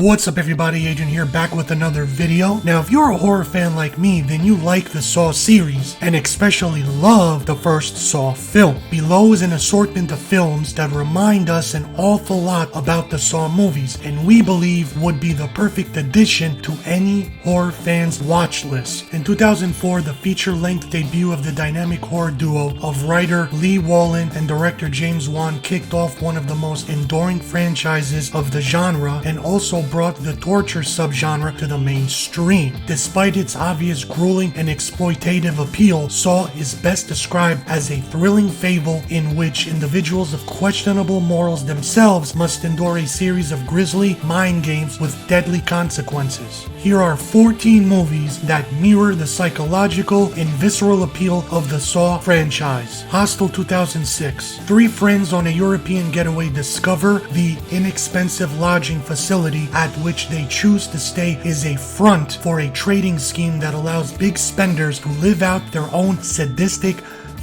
What's up everybody, Adrian here, back with another video. Now if you're a horror fan like me, then you like the Saw series, and especially love the first Saw film. Below is an assortment of films that remind us an awful lot about the Saw movies, and we believe would be the perfect addition to any horror fan's watch list. In 2004, the feature-length debut of the dynamic horror duo of writer Lee Wallen and director James Wan kicked off one of the most enduring franchises of the genre, and also brought the torture subgenre to the mainstream. Despite its obvious grueling and exploitative appeal, Saw is best described as a thrilling fable in which individuals of questionable morals themselves must endure a series of grisly mind games with deadly consequences. Here are 14 movies that mirror the psychological and visceral appeal of the Saw franchise. Hostel 2006. Three friends on a European getaway discover the inexpensive lodging facility at which they choose to stay is a front for a trading scheme that allows big spenders to live out their own sadistic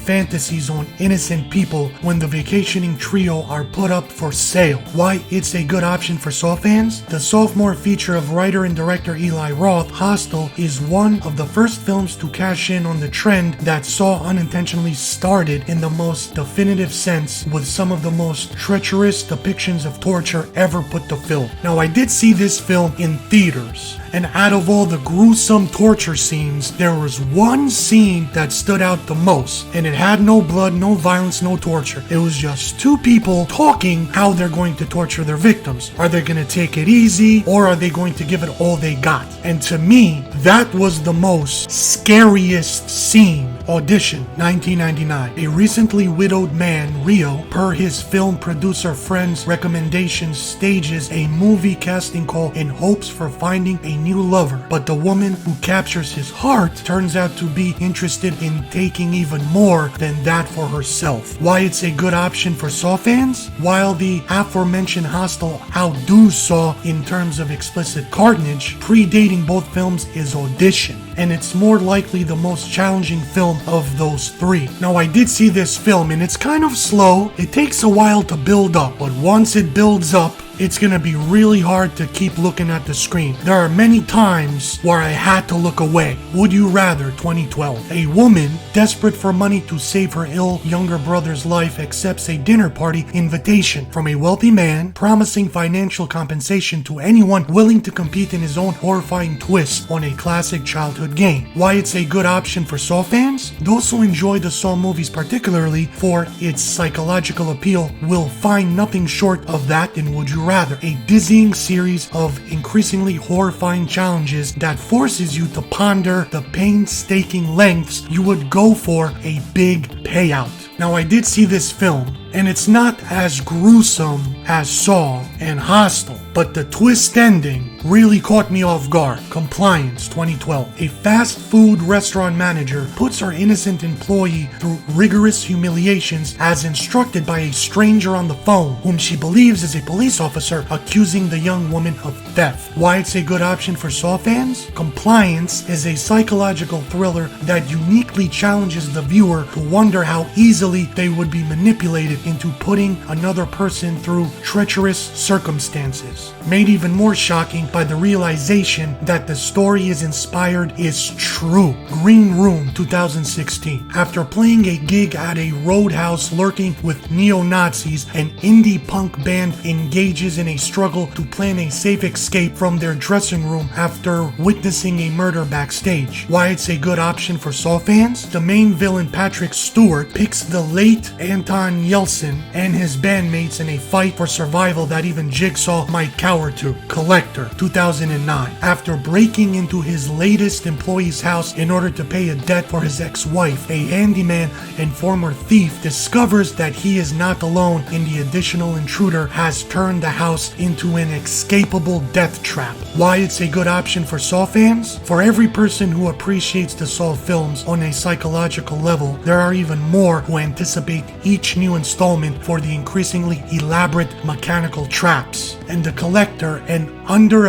fantasies on innocent people when the vacationing trio are put up for sale. Why it's a good option for Saw fans? The sophomore feature of writer and director Eli Roth, Hostel is one of the first films to cash in on the trend that Saw unintentionally started in the most definitive sense, with some of the most treacherous depictions of torture ever put to film. Now I did see this film in theaters, and out of all the gruesome torture scenes, there was one scene that stood out the most, and it had no blood, no violence, no torture. It was just two people talking how they're going to torture their victims. Are they going to take it easy, or are they going to give it all they got? And to me, that was the most scariest scene. Audition, 1999. A recently widowed man, Rio, per his film producer friend's recommendations, stages a movie casting call in hopes for finding a new lover. But the woman who captures his heart turns out to be interested in taking even more than that for herself. Why it's a good option for Saw fans? While the aforementioned Hostel outdoes Saw in terms of explicit carnage, predating both films is Audition, and it's more likely the most challenging film of those three. Now I did see this film, and it's kind of slow. It takes a while to build up, but once it builds up, it's gonna be really hard to keep looking at the screen. There are many times where I had to look away. Would You Rather, 2012. A woman, desperate for money to save her ill younger brother's life, accepts a dinner party invitation from a wealthy man, promising financial compensation to anyone willing to compete in his own horrifying twist on a classic childhood game. Why it's a good option for Saw fans? Those who enjoy the Saw movies particularly for its psychological appeal will find nothing short of that in Would You Rather, a dizzying series of increasingly horrifying challenges that forces you to ponder the painstaking lengths you would go for a big payout. Now I did see this film, and it's not as gruesome as Saw and Hostel, but the twist ending really caught me off guard. Compliance, 2012. A fast food restaurant manager puts her innocent employee through rigorous humiliations as instructed by a stranger on the phone, whom she believes is a police officer accusing the young woman of theft. Why it's a good option for Saw fans? Compliance is a psychological thriller that uniquely challenges the viewer to wonder how easily they would be manipulated into putting another person through treacherous circumstances. Made even more shocking by the realization that the story is true. Green Room, 2016. After playing a gig at a roadhouse lurking with neo-Nazis, an indie punk band engages in a struggle to plan a safe escape from their dressing room after witnessing a murder backstage. Why it's a good option for Saw fans? The main villain, Patrick Stewart, picks the late Anton Yeltsin and his bandmates in a fight for survival that even Jigsaw might cower to. Collector, 2009. After breaking into his latest employee's house in order to pay a debt for his ex-wife, a handyman and former thief discovers that he is not alone, and the additional intruder has turned the house into an escapable death trap. Why it's a good option for Saw fans? For every person who appreciates the Saw films on a psychological level, there are even more who anticipate each new installment for the increasingly elaborate mechanical traps. And The Collector, an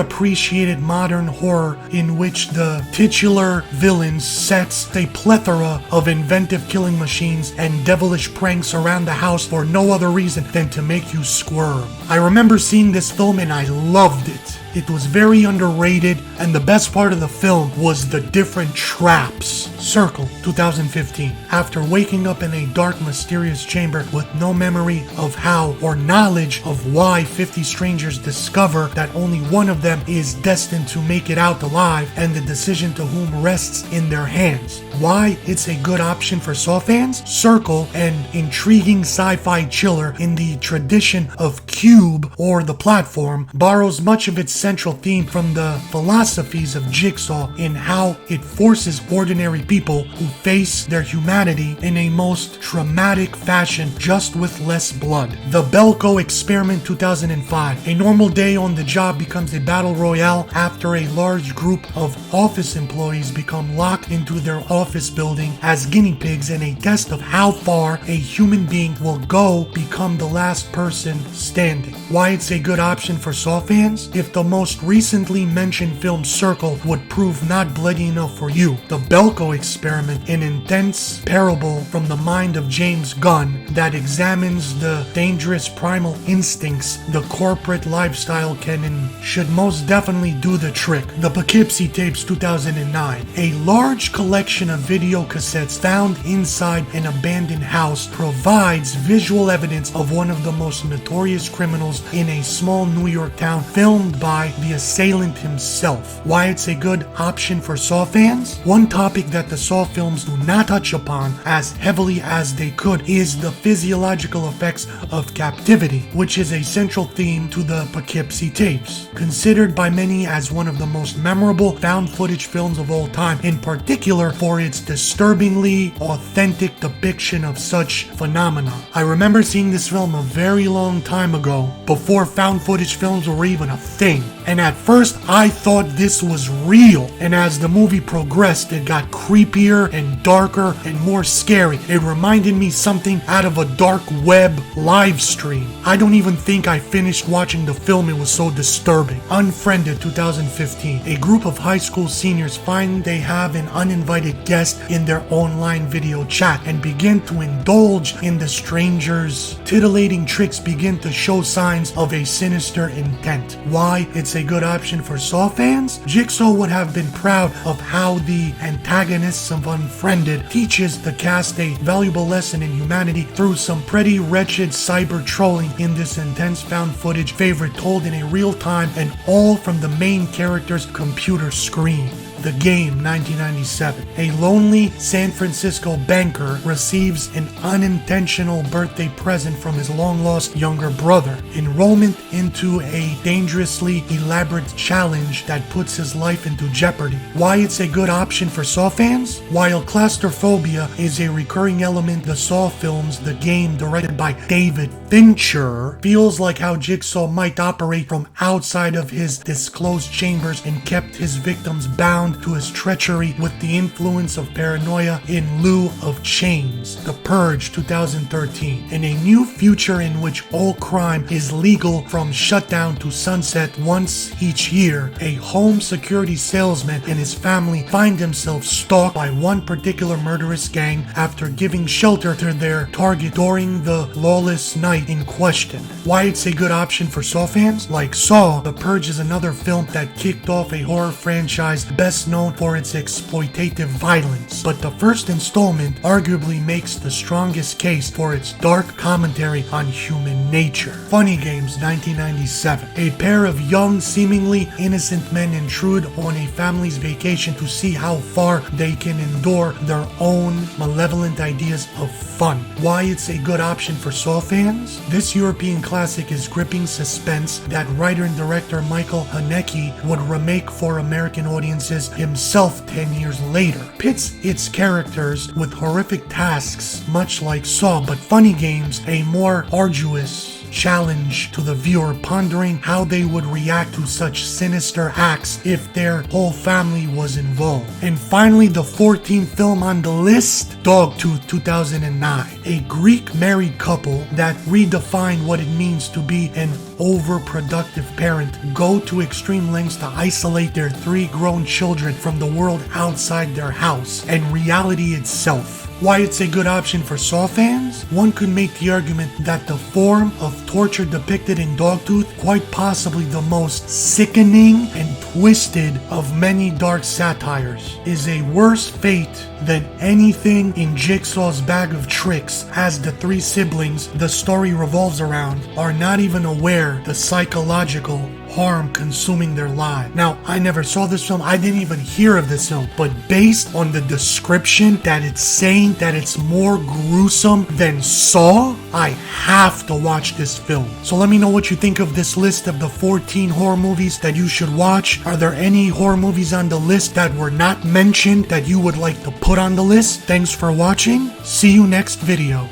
underappreciated modern horror in which the titular villain sets a plethora of inventive killing machines and devilish pranks around the house for no other reason than to make you squirm. I remember seeing this film and I loved it. It was very underrated, and the best part of the film was the different traps. Circle, 2015. After waking up in a dark, mysterious chamber with no memory of how or knowledge of why 50 strangers discover that only one of them is destined to make it out alive, and the decision to whom rests in their hands. Why it's a good option for Saw fans? Circle, an intriguing sci-fi chiller in the tradition of Cube or The Platform, borrows much of its central theme from the philosophies of Jigsaw in how it forces ordinary people who face their humanity in a most traumatic fashion, just with less blood. The Belko Experiment, 2005. A normal day on the job becomes a battle royale after a large group of office employees become locked into their office building as guinea pigs in a test of how far a human being will go become the last person standing. Why it's a good option for Saw fans? If the most recently mentioned film Circle would prove not bloody enough for you, the Belko Experiment, an intense parable from the mind of James Gunn that examines the dangerous primal instincts the corporate lifestyle can and should most definitely do the trick. The Poughkeepsie Tapes, 2009. A large collection of video cassettes found inside an abandoned house provides visual evidence of one of the most notorious criminals in a small New York town, filmed by the assailant himself. Why it's a good option for Saw fans? One topic that the Saw films do not touch upon as heavily as they could is the physiological effects of captivity, which is a central theme to the Poughkeepsie Tapes. Considered by many as one of the most memorable found footage films of all time, in particular for its disturbingly authentic depiction of such phenomena. I remember seeing this film a very long time ago, before found footage films were even a thing. And at first I thought this was real, and as the movie progressed it got creepier and darker and more scary. It reminded me something out of a dark web live stream. I don't even think I finished watching the film, it was so disturbing. Unfriended, 2015. A group of high school seniors find they have an uninvited guest in their online video chat and begin to indulge in the stranger's titillating tricks begin to show signs of a sinister intent. Why it's a good option for Saw fans? Jigsaw would have been proud of how the antagonists of Unfriended teaches the cast a valuable lesson in humanity through some pretty wretched cyber trolling in this intense found footage favorite told in a real time and all from the main character's computer screen. The Game, 1997. A lonely San Francisco banker receives an unintentional birthday present from his long-lost younger brother. Enrollment into a dangerously elaborate challenge that puts his life into jeopardy. Why it's a good option for Saw fans? While claustrophobia is a recurring element in the Saw films, The Game, directed by David Fincher, feels like how Jigsaw might operate from outside of his disclosed chambers and kept his victims bound to his treachery with the influence of paranoia in lieu of chains. The Purge, 2013. In a new future in which all crime is legal from shutdown to sunset once each year, a home security salesman and his family find themselves stalked by one particular murderous gang after giving shelter to their target during the lawless night in question. Why it's a good option for Saw fans? Like Saw, The Purge is another film that kicked off a horror franchise best known for its exploitative violence, but the first installment arguably makes the strongest case for its dark commentary on human nature. Funny Games, 1997. A pair of young, seemingly innocent men intrude on a family's vacation to see how far they can endure their own malevolent ideas of fun. Why it's a good option for Saw fans? This European classic is gripping suspense that writer and director Michael Haneke would remake for American audiences himself 10 years later. Pits its characters with horrific tasks much like Saw, but Funny Games, a more arduous challenge to the viewer, pondering how they would react to such sinister acts if their whole family was involved. And finally, the 14th film on the list, Dogtooth 2009, a Greek married couple that redefined what it means to be an overproductive parent go to extreme lengths to isolate their 3 grown children from the world outside their house and reality itself. Why it's a good option for Saw fans? One could make the argument that the form of torture depicted in Dogtooth, quite possibly the most sickening and twisted of many dark satires, is a worse fate than anything in Jigsaw's bag of tricks, as the 3 siblings the story revolves around are not even aware the psychological harm consuming their lives. Now, I never saw this film, I didn't even hear of this film, but based on the description that it's saying that it's more gruesome than Saw, I have to watch this film. So let me know what you think of this list of the 14 horror movies that you should watch. Are there any horror movies on the list that were not mentioned that you would like to put on the list? Thanks for watching. See you next video.